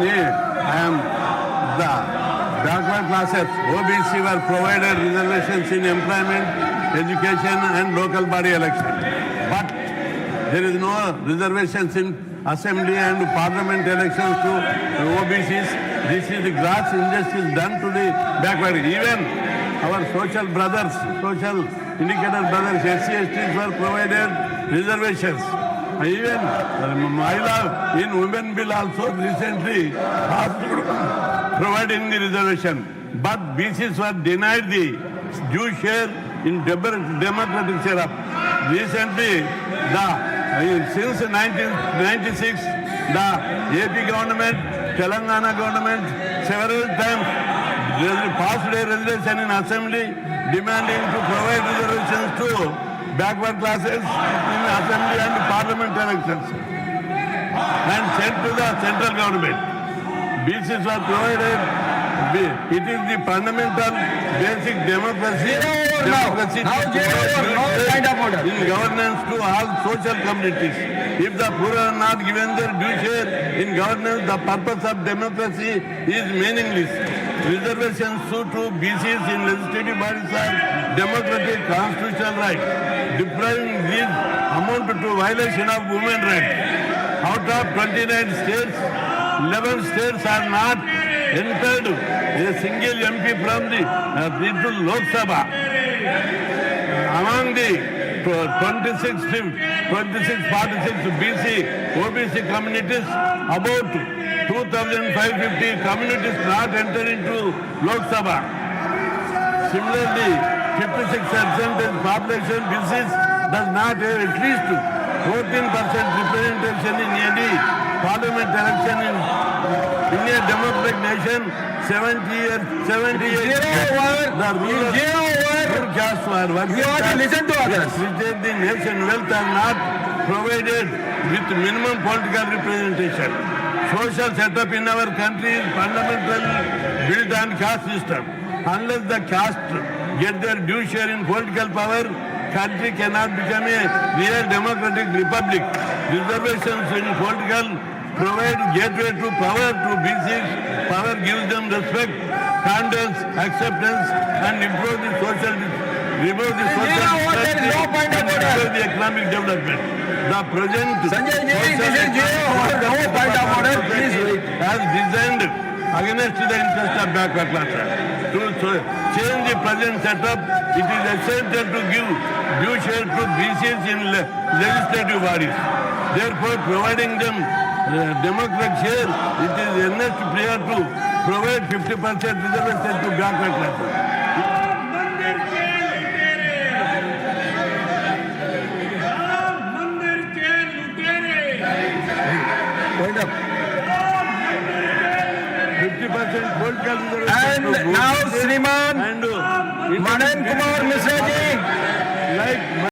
I am the backward classes. OBC were provided reservations in employment, education and local body election. But there is no reservations in assembly and parliament elections to OBCs. This is the gross injustice done to the backward. Even our social brothers, social indicator brothers, SC, STs were provided reservations. Even Mahila in Women Bill also recently passed providing the reservation. But BCs were denied the due share in democratic setup. Recently, since 1996, the AP government, Telangana government, several times passed a resolution in assembly demanding to provide reservations to backward classes in assembly and parliament elections and sent to the central government. BCs were provided. It is the fundamental basic democracy in governance to all social communities. If the poor are not given their due share in governance, the purpose of democracy is meaningless. Reservations to BCs in legislative bodies are democratic constitutional rights. Depriving these amount to violation of women's rights. Out of 29 states, 11 states are not entered a single MP from the into Lok Sabha. Among the 2646 BC, OBC communities, about 2,550 communities not entered into Lok Sabha. Similarly, 56% population BCs does not have at least 14% representation in any parliament election in a democratic nation. 78 the rural caste were listen to others. The nation wealth are not provided with minimum political representation. Social setup in our country is fundamentally built on caste system. Unless the caste get their due share in political power, country cannot become a real democratic republic. Reservations in political provide gateway to power to BCs. Power gives them respect, confidence, acceptance, and improve the social remove the social and the economic development. The present has designed against the interest of backward classes. To change the present setup, it is essential to give due share to BCs in legislative bodies. Therefore, providing them democratic share, it is earnest prayer to provide 50% reservation to backward classes. And now Shriman Madan Kumar Misra ji. Like